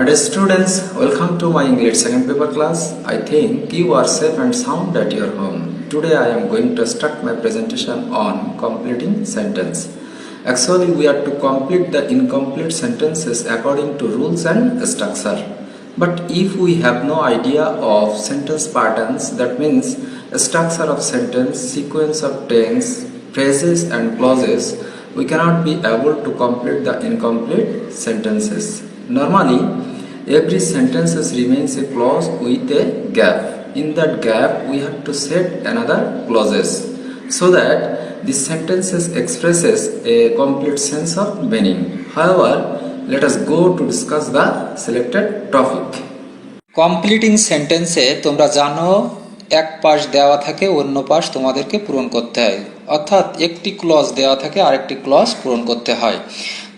Dear students, welcome to my English second paper class. I think you are safe and sound at your home. Today I am going to start my presentation on completing sentence. Actually, we are to complete the incomplete sentences according to rules and structure. But if we have no idea of sentence patterns, that means a structure of sentence, sequence of tense, phrases and clauses, we cannot be able to complete the incomplete sentences. Normally, every sentence remains a clause with a gap. In that gap, we have to set another clauses so that this sentences expresses a complete sense of meaning. However, let us go to discuss the selected topic. Completing সেন্টেন্সে তোমরা জানো এক পাশ দেওয়া থাকে, অন্য পাশ তোমাদেরকে পূরণ করতে হয়, অর্থাৎ একটি ক্লজ দেওয়া থাকে আরেকটি ক্লজ পূরণ করতে হয়।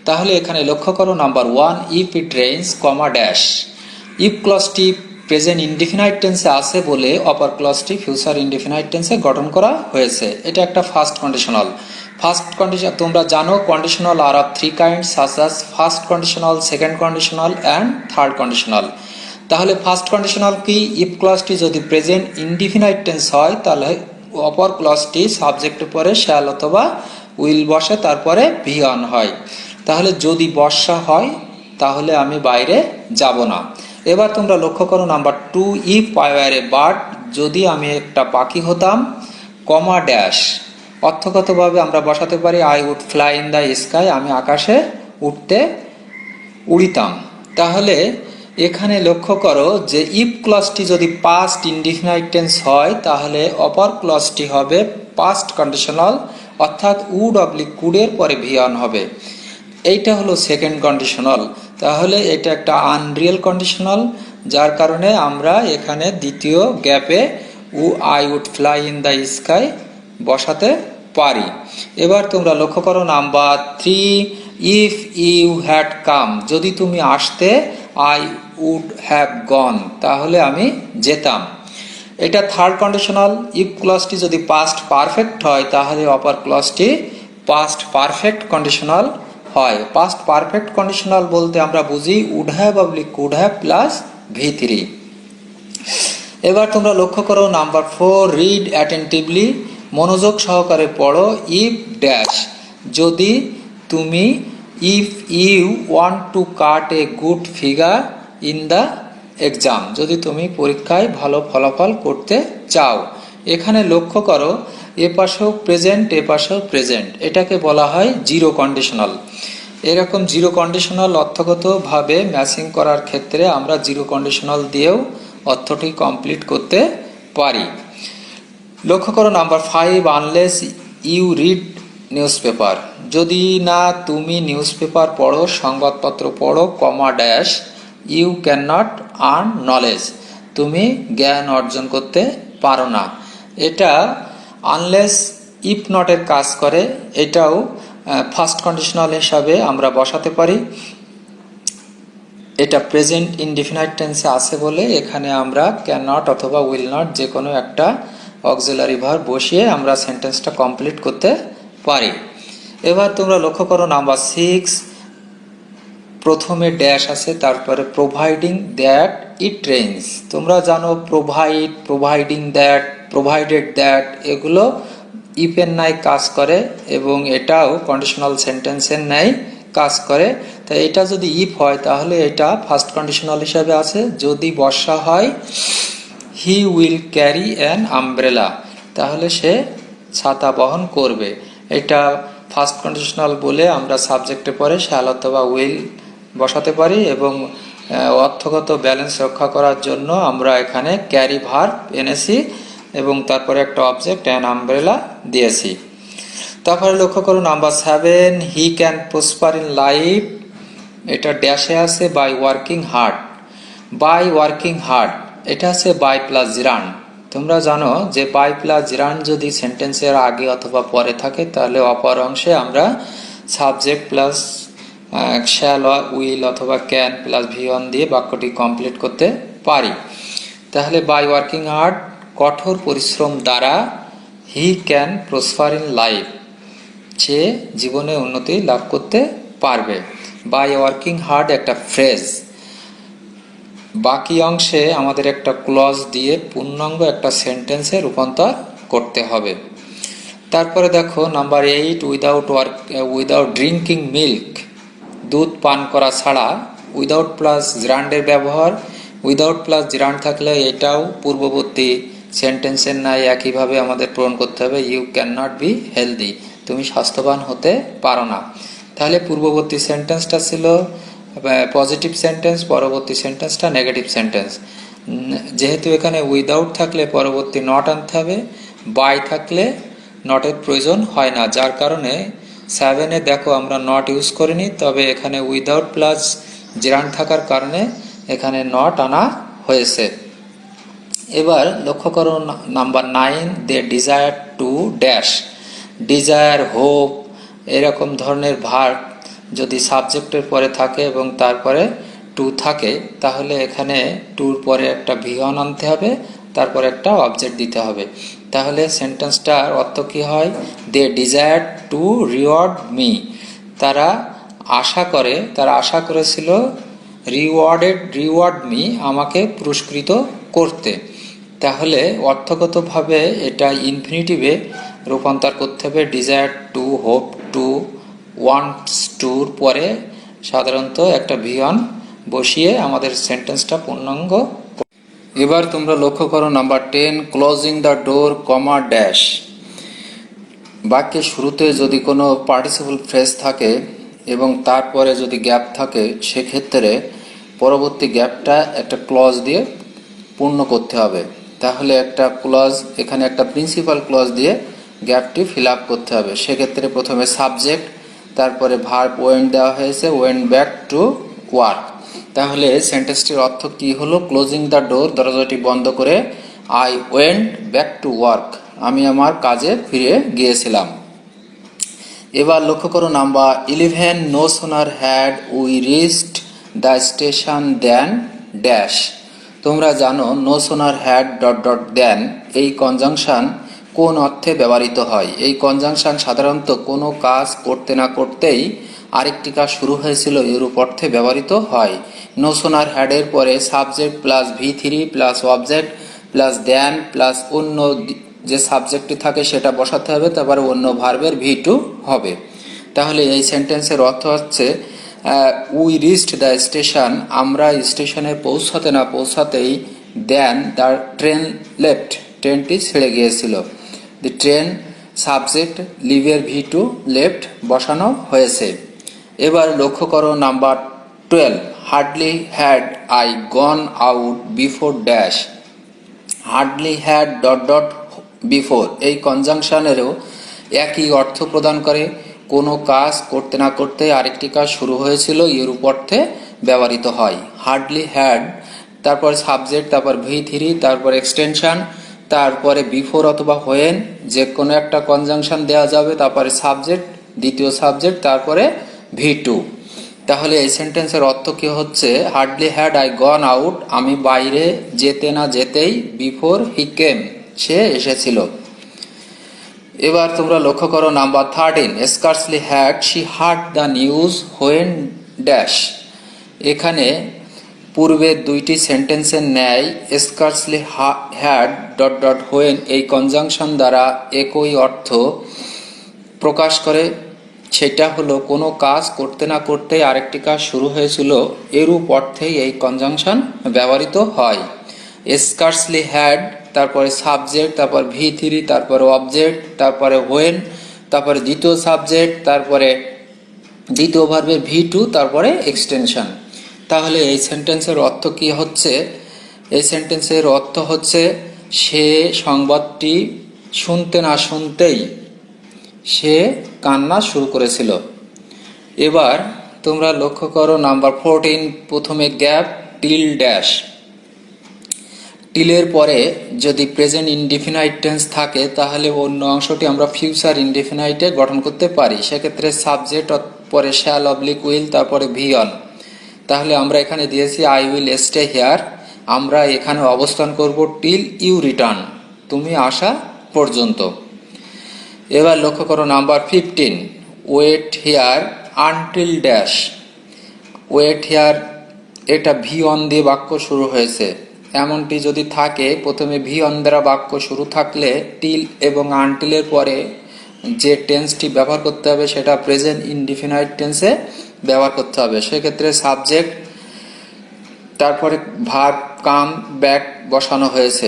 তাহলে এখানে লক্ষ্য করো number 1, if it rains, comma dash. If ক্লজটি প্রেজেন্ট ইনডিফিনাইট টেন্সে আছে বলে অপার ক্লজটি ফিউচার ইনডিফিনাইট টেন্সে গঠন করা হয়েছে। এটা একটা ফার্স্ট কন্ডিশনাল। ফার্স্ট কন্ডিশন তোমরা জানো conditional are of three kind, such as first conditional, second conditional and third conditional. তাহলে ফার্স্ট কন্ডিশনাল কি? ইফ ক্লজটি যদি প্রেজেন্ট ইনডিফিনাইট টেন্স হয় তাহলে অপর ক্লজটি সাবজেক্টের পরে শ্যাল অথবা উইল বসে, তারপরে ভি অন হয়। তাহলে যদি বর্ষা হয় তাহলে আমি বাইরে যাব না। এবার তোমরা লক্ষ্য করো number 2, if I were a bird, যদি আমি একটা পাখি হতাম, কমা ড্যাশ। অর্থগতভাবে আমরা বসাতে পারি I would fly in the sky, আমি আকাশে উড়িতাম। তাহলে এখানে লক্ষ্য করো যে ইফ ক্লজটি যদি পাস্ট ইনডিফিনাইট টেন্স হয় তাহলে অপর ক্লজটি হবে পাস্ট কন্ডিশনাল, অর্থাৎ উড অবলিক কুডের পরে ভি অন হবে। এইটা হলো সেকেন্ড কন্ডিশনাল। তাহলে এটা একটা আনরিয়েল কন্ডিশনাল, যার কারণে আমরা এখানে দ্বিতীয় গ্যাপে I would fly in the sky বসাতে পারি। এবার তোমরা লক্ষ্য করো number 3, if you had come, যদি তুমি আসতে, আই উড হ্যাভ গন, তাহলে আমি যেতাম। এটা থার্ড কন্ডিশনাল। ইফ ক্লজটি যদি পাস্ট পারফেক্ট হয় তাহলে অপর ক্লজটি পাস্ট পারফেক্ট কন্ডিশনাল হয়। পাস্ট পারফেক্ট কন্ডিশনাল বলতে আমরা বুঝি would have oblique could have plus V3। এবার তোমরা লক্ষ্য করো নাম্বার 4, রিড অ্যাটেন্টিভলি, মনোযোগ সহকারে পড়ো। ইফ ড্যাশ, যদি তুমি, if you want to cut a good figure in the exam, যদি তুমি পরীক্ষায় ভালো ফলাফল করতে চাও। এখানে লক্ষ্য করো এ পাশেও প্রেজেন্ট, এ পাশেও প্রেজেন্ট, এটাকে বলা হয় জিরো কন্ডিশনাল। এরকম জিরো কন্ডিশনাল অর্থগতভাবে ম্যাচিং করার ক্ষেত্রে আমরা জিরো কন্ডিশনাল দিয়েও অর্থটি কমপ্লিট করতে পারি। লক্ষ্য করো number 5, unless you read newspaper, যদি না তুমি নিউজ পেপার পড়ো, সংবাদপত্র পড়ো, comma dash, you can not earn knowledge, তুমি জ্ঞান অর্জন করতে পারো না। এটা আনলেস ইফ নটের কাজ করে, এটাও ফার্স্ট কন্ডিশনাল হিসাবে আমরা বসাতে পারি। এটা প্রেজেন্ট ইনডিফিনাইট টেন্সে আছে বলে এখানে আমরা ক্যান নট অথবা উইল নট যে কোনো একটা অক্সিলারি ভার্ব বসিয়ে আমরা সেন্টেন্সটা কমপ্লিট করতে পারি। এবার তোমরা লক্ষ্য করো নাম্বার 6, প্রথমে ড্যাশ আছে, তারপরে প্রোভাইডিং দ্যাট ইট রেইনস। তোমরা জানো provide, providing that, provided that, এগুলো ইফের ন্যায় কাজ করে এবং এটাও কন্ডিশনাল সেন্টেন্সের ন্যায় কাজ করে। তাই এটা যদি ইফ হয় তাহলে এটা ফার্স্ট কন্ডিশনাল হিসাবে আছে। যদি বর্ষা হয়, he will carry an umbrella, তাহলে সে ছাতা বহন করবে। এটা ফার্স্ট কন্ডিশনাল বলে আমরা সাবজেক্টে পরে শ্যাল অথবা উইল বসাতে পারি এবং অর্থগত ব্যালেন্স রক্ষা করার জন্য আমরা এখানে ক্যারি ভার্ব এনেছি এবং তারপরে একটা অবজেক্ট অ্যান আমব্রেলা দিয়েছি। তারপরে লক্ষ্য করুন number 7, he can prosper in life, এটা ড্যাশে আছে by working hard. By working hard, এটা আছে বাই প্লাস জিরান। তোমরা জানো যে বাই প্লাস জিরান যদি সেন্টেন্সের আগে অথবা পরে থাকে তাহলে অপর অংশে আমরা সাবজেক্ট প্লাস শ্যাল উইল অথবা ক্যান প্লাস V1 দিয়ে বাক্যটি কমপ্লিট করতে পারি। তাহলে বাই ওয়ার্কিং হার্ড, কঠোর পরিশ্রম দ্বারা, he can prosper in life, সে জীবনে উন্নতি লাভ করতে পারবে। বাই ওয়ার্কিং হার্ড একটা ফ্রেজ। বাকি অংশে আমাদের একটা ক্লজ দিয়ে পূর্ণাঙ্গ একটা সেন্টেন্সে রূপান্তর করতে হবে। তারপরে দেখো নাম্বার 8, উইদাউট ড্রিঙ্কিং মিল্ক, দুধ পান করা ছাড়া। উইদাউট প্লাস জিরান্ডের ব্যবহার, উইদাউট প্লাস জিরান্ড থাকলে এটাও পূর্ববর্তী সেন্টেন্সের নাই একইভাবে আমাদের পূরণ করতে হবে। You can not be healthy, তুমি স্বাস্থ্যবান হতে পারো না। তাহলে পূর্ববর্তী সেন্টেন্সটা ছিল পজিটিভ সেন্টেন্স, পরবর্তী সেন্টেন্সটা নেগেটিভ সেন্টেন্স। যেহেতু এখানে উইদাউট থাকলে পরবর্তী নট আনতে হবে, বাই থাকলে নটের প্রয়োজন হয় না, যার কারণে 7-এ দেখো আমরা নট ইউজ করিনি, তবে এখানে উইদাউট প্লাস জিরান্ড থাকার কারণে এখানে নট আনা হয়েছে। এবার লক্ষ্য করো number 9, they desire to dash. Desire, hope এরকম ধরনের ভার্ব যদি সাবজেক্টের পরে থাকে এবং তারপরে টু থাকে, তাহলে এখানে টুর পরে একটা ভিওন আনতে হবে, তারপরে একটা অবজেক্ট দিতে হবে। তাহলে সেন্টেন্সটার অর্থ কি হয়? দে ডিজায়ার টু রিওয়ার্ড মি, তারা আশা করেছিল রিওয়ার্ড মি, আমাকে পুরস্কৃত করতে। তাহলে অর্থগতভাবে এটা ইনফিনিটিভে রূপান্তর করতে হবে। Desire to, hope to, wants টুর পরে সাধারণত একটা ভিওন বসিয়ে আমাদের সেন্টেন্সটা পূর্ণাঙ্গ। এবার তোমরা লক্ষ্য করো number 10, closing the door, comma dash. বাক্যের শুরুতে যদি কোনো পার্টিসিপল ফ্রেজ থাকে এবং তারপরে যদি গ্যাপ থাকে, সেক্ষেত্রে পরবর্তী গ্যাপটা একটা ক্লজ দিয়ে পূর্ণ করতে হবে। তাহলে একটা ক্লজ, এখানে একটা প্রিন্সিপাল ক্লজ দিয়ে গ্যাপটি ফিল আপ করতে হবে। সেক্ষেত্রে প্রথমে সাবজেক্ট, তারপরে ভার্ব ওয়েন্ট দেওয়া হয়েছে, ওয়েন্ট ব্যাক টু ওয়ার্ক। তাহলে সেন্টেন্সটির অর্থ কি হলো? ক্লোজিং দ্য ডোর, দরজাটি বন্ধ করে, I went back to work, আমি আমার কাজে ফিরে গিয়েছিলাম। এবার লক্ষ্য করো number 11, no sooner had we reached the station than dash. তোমরা জানো no sooner had dot dot দেন এই কনজাংশন কোন অর্থে ব্যবহৃত হয়? এই কনজাংশন সাধারণত কোনো কাজ করতে না করতেই আরেকটি কাজ শুরু হয়েছিল এরূপ অর্থে ব্যবহৃত হয়। নো সোনার হ্যাডের পরে subject plus V3 plus object plus then plus অন্য যে সাবজেক্টটি থাকে সেটা বসাতে হবে, তারপরে অন্য ভার্বের V2 হবে। তাহলে এই সেন্টেন্সের অর্থ হচ্ছে উই রিচড দ্য স্টেশন, আমরা স্টেশনে পৌঁছাতে না পৌঁছাতেই দেন দ্য ট্রেন লেফট, ট্রেনটি ছেড়ে গিয়েছিল। দি ট্রেন সাবজেক্ট, লিভের V2 লেফট বসানো হয়েছে। এবার লক্ষ্য করো number 12, hardly had I gone out before dash. Hardly had dot dot before এই কনজাংশনেরও একই অর্থ প্রদান করে। কোনো কাজ করতে না করতে আরেকটি কাজ শুরু হয়েছিল এরূপ অর্থে ব্যবহৃত হয়। হার্ডলি হ্যাড, তারপর সাবজেক্ট, তারপর V3, তারপর এক্সটেনশন, তারপরে বিফোর অথবা হোয়েন যে কোনো একটা কনজাংশন দেওয়া যাবে, তারপরে সাবজেক্ট, দ্বিতীয় সাবজেক্ট, তারপরে V2। তাহলে এই সেন্টেন্সের অর্থ কি হচ্ছে? Hardly had I gone out, আমি বাইরে যেতে না যেতেই, বিফোর হি কেম, সে এসেছিল। এবার তোমরা লক্ষ্য করো number 13, scarcely had she heard the news when dash. এখানে পূর্বের দুইটি সেন্টেন্সের ন্যায় scarcely had dot dot when এই কনজাংশন দ্বারা একই অর্থ প্রকাশ করে। সেটা হলো কোনো কাজ করতে না করতে আরেকটি কাজ শুরু হয়েছিল এরূপ অর্থেই এই কনজাংশন ব্যবহৃত হয়। স্কার্সলি হ্যাড, তারপরে সাবজেক্ট, তারপর V3, তারপরে অবজেক্ট, তারপরে হোয়েন, তারপরে দ্বিতীয় সাবজেক্ট, তারপরে দ্বিতীয় ভার্বের V2, তারপরে এক্সটেনশন। তাহলে এই সেন্টেন্সের অর্থ কি হচ্ছে? এই সেন্টেন্সের অর্থ হচ্ছে সে সংবাদটি শুনতে না শুনতেই সে কান্না শুরু করেছিল। এবার তোমরা লক্ষ্য করো নাম্বার 14, প্রথমে গ্যাপ, টিল ড্যাশ। টিলের পরে যদি প্রেজেন্ট ইনডিফিনাইট টেন্স থাকে তাহলে অন্য অংশটি আমরা ফিউচার ইনডিফিনাইটে গঠন করতে পারি। সেক্ষেত্রে সাবজেক্ট, পরে শ্যাল অবলিক উইল, তারপরে ভিয়ন। তাহলে আমরা এখানে দিয়েছি আই উইল স্টে হিয়ার, আমরা এখানে অবস্থান করব টিল ইউ রিটার্ন, তুমি আসা পর্যন্ত। এবার লক্ষ্য করো number 15, wait here until dash. Wait here এটা ভি অন দিয়ে বাক্য শুরু হয়েছে, এমনটি যদি থাকে, প্রথমে ভি অন দ্বারা বাক্য শুরু থাকলে টিল এবং আনটিলের পরে যে টেন্সটি ব্যবহার করতে হবে সেটা প্রেজেন্ট ইনডিফিনাইট টেন্সে ব্যবহার করতে হবে। সেক্ষেত্রে সাবজেক্ট, তারপরে ভার্ব কাম ব্যাক বসানো হয়েছে।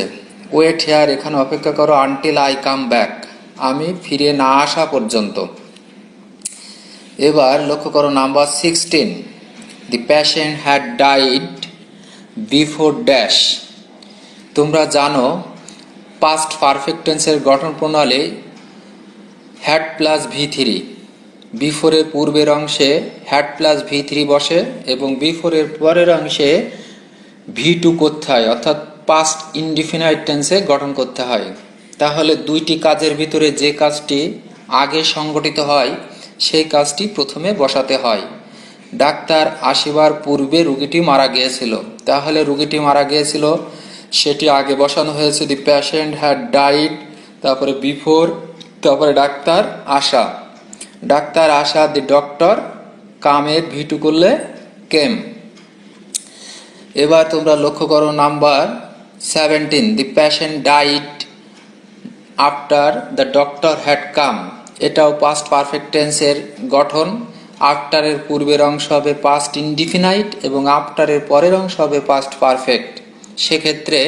ওয়েট হেয়ার, এখানে অপেক্ষা করো, আনটিল আই কাম ব্যাক, আমি ফিরে না আসা পর্যন্ত। এবার লক্ষ্য করো number 16, the patient had died before dash. তোমরা জানো পাস্ট পারফেক্ট টেন্সের গঠন প্রণালী হ্যাড প্লাস ভি3, বিফোরের পূর্বের অংশে হ্যাড প্লাস ভি3 বসে এবং বিফোরের পরের অংশে ভি2 করতে হয়, অর্থাৎ পাস্ট ইনডিফিনাইট টেন্সে গঠন করতে হয়। তাহলে দুইটি কাজের ভিতরে যে কাজটি আগে সংগঠিত হয় সেই কাজটি প্রথমে বসাতে হয়। ডাক্তার আসিবার পূর্বে রুগীটি মারা গিয়েছিল, তাহলে রুগীটি মারা গিয়েছিল সেটি আগে বসানো হয়েছে, দি পেশেন্ট হ্যাড ডাইড, তারপরে বিফোর, তারপরে ডাক্তার আসা, ডাক্তার আসা, দি ডক্টর কামের ভি2 করলে কেম। এবার তোমরা লক্ষ্য করো number 17, the patient died after the doctor had come. এটাও পাস্ট পারফেক্ট টেন্সের গঠন। আফটারের পূর্বের অংশ হবে পাস্ট ইনডিফিনাইট এবং আফটারের পরের অংশ হবে পাস্ট পারফেক্ট। সেক্ষেত্রে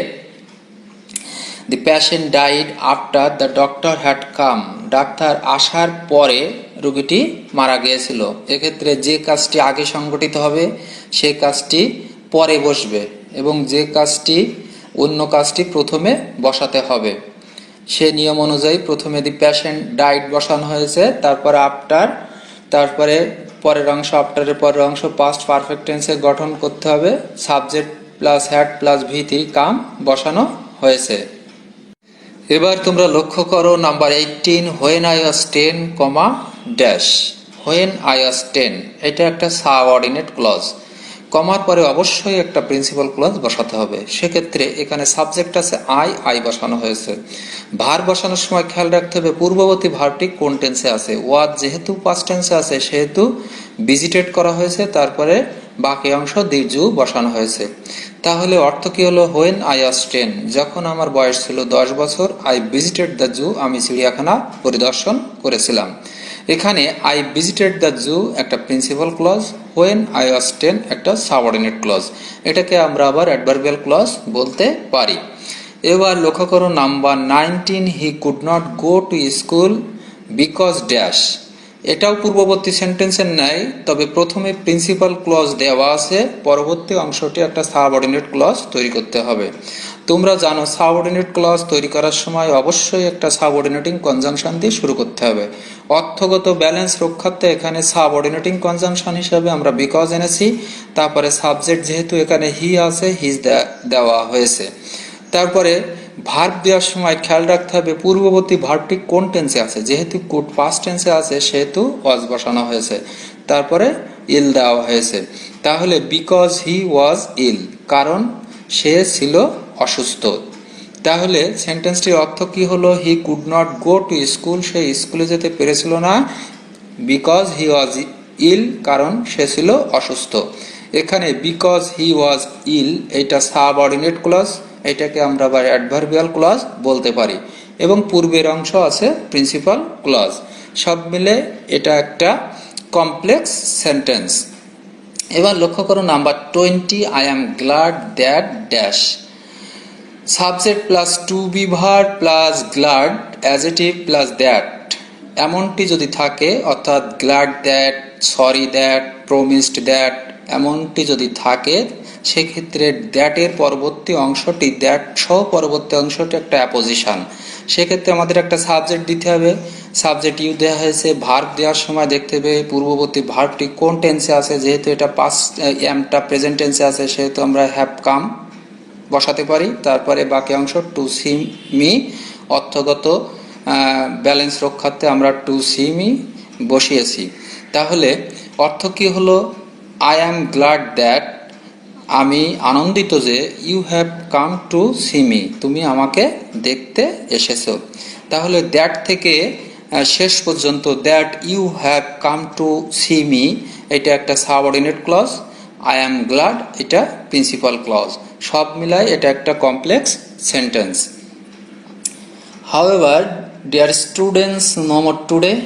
the patient died after the doctor had come, ডাক্তার আসার পরে রোগীটি মারা গিয়েছিল। এক্ষেত্রে যে কাজটি আগে সংগঠিত হবে সেই কাজটি পরে বসবে এবং যে কাজটি অন্য কাজটি প্রথমে বসাতে হবে। সে নিয়ম অনুযায়ী প্রথমে দি পেশেন্ট ডাইড বসানো হয়েছে, তারপরে আফটার, তারপরে পরের অংশ, আফটারের পরের অংশ পাস্ট পারফেক্ট টেন্সে গঠন করতে হবে। সাবজেক্ট প্লাস হ্যাড প্লাস ভি3 কাম বসানো হয়েছে। এবার তোমরা লক্ষ্য করো number 18, when I was 10, dash. When I was 10 এটা একটা সাবঅর্ডিনেট ক্লজ, কমার পরে অবশ্যই একটা প্রিন্সিপাল ক্লজ বসাতে হবে। সেক্ষেত্রে এখানে সাবজেক্ট আছে আই বসানো হয়েছে। ভার্ব বসানোর সময় খেয়াল রাখতে হবে পূর্ববর্তী ভার্বটি কোন টেন্সে আছে। ওয়াজ যেহেতু পাস্ট টেন্সে আছে সেহেতু ভিজিটেড করা হয়েছে, তারপরে বাকি অংশ দি জু বসানো হয়েছে। তাহলে অর্থ কি হলো, হোয়েন আই ওয়াজ 10, যখন আমার বয়স ছিল 10 বছর, আই ভিজিটেড দ্য জু, আমি চিড়িয়াখানা পরিদর্শন করেছিলাম। এখানে আই ভিজিটেড দ্য জু একটা principal clause, when I was 10 একটা সাবঅর্ডিনেট ক্লজ। এটাকে আমরা আবার অ্যাডভার্বিয়াল ক্লজ বলতে পারি। এবার লক্ষ্য করো number 19, he could not go to school because dash. এটাও পূর্ববর্তী সেন্টেন্সের ন্যায়, তবে প্রথমে প্রিন্সিপাল ক্লজ দেওয়া আছে, পরবর্তী অংশটি একটা সাবঅর্ডিনেট ক্লজ তৈরি করতে হবে। তোমরা জানো সাবঅর্ডিনেট ক্লজ তৈরি করার সময় অবশ্যই একটা সাবঅর্ডিনেটিং কনজাংশন দিয়ে শুরু করতে হবে। অর্থগত ব্যালেন্স রক্ষার্থে এখানে সাবঅর্ডিনেটিং কনজাংশন হিসেবে আমরা বিকজ এনেছি, তারপরে সাবজেক্ট যেহেতু এখানে হি আছে, হিজ দেওয়া হয়েছে। তারপরে ভার্ব দেওয়ার সময় খেয়াল রাখতে হবে পূর্ববর্তী ভার্বটি কোন টেন্সে আছে। যেহেতু কুড পাস্ট টেন্সে আছে সেহেতু ওয়াজ বসানো হয়েছে, তারপরে ইল দেওয়া হয়েছে। তাহলে বিকজ হি ওয়াজ ইল, কারণ সে ছিল অসুস্থ। তাহলে সেন্টেন্সটির অর্থ কি হলো, he could not go to school, সে স্কুলে যেতে পেরেছিল না, বিকজ হি ওয়াজ ইল, কারণ সে ছিল অসুস্থ। এখানে বিকজ হি ওয়াজ ইল এটা সাবঅর্ডিনেট ক্লজ, এটাকে আমরা আবার অ্যাডভার্বিয়াল ক্লজ বলতে পারি এবং পূর্বের অংশ আছে প্রিন্সিপাল ক্লজ। সব মিলে এটা একটা কমপ্লেক্স সেন্টেন্স। এবার লক্ষ্য করো number 20, I am glad that dash. Subject plus to be verb plus glad adjective plus that, এমনটি যদি থাকে, অর্থাৎ glad that, sorry that, promised that, এমনটি যদি থাকে, সেক্ষেত্রে দ্যাটের পরবর্তী অংশটি, দ্যাট সহ পরবর্তী অংশটি একটা অ্যাপোজিশন। সেক্ষেত্রে আমাদের একটা সাবজেক্ট দিতে হবে, সাবজেক্ট ইউ দেওয়া হয়েছে। ভার্ব দেওয়ার সময় দেখতে হবে পূর্ববর্তী ভার্বটি কোন টেন্সে আছে। যেহেতু এটা পাস্ট এমটা প্রেজেন্ট টেন্সে আছে সেহেতু আমরা হ্যাভ কাম বসাতে পারি। তারপরে বাকি অংশ টু সি মি, অর্থগত ব্যালেন্স রক্ষার্থে আমরা টু সি মি বসিয়েছি। তাহলে অর্থ কি হলো, আই অ্যাম গ্ল্যাড দ্যাট, আমি আনন্দিত যে, you have come to see me, তুমি আমাকে দেখতে এসেছো। তাহলে দ্যাট থেকে শেষ পর্যন্ত that you have come to see me এটা একটা subordinate clause, I am glad এটা প্রিন্সিপাল ক্লজ, সব মিলাই এটা একটা complex sentence. However, dear students, no more today.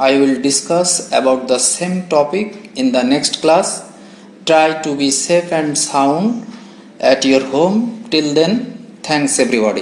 I will discuss about the same topic in the next class. Try to be safe and sound at your home. Till then, thanks everybody.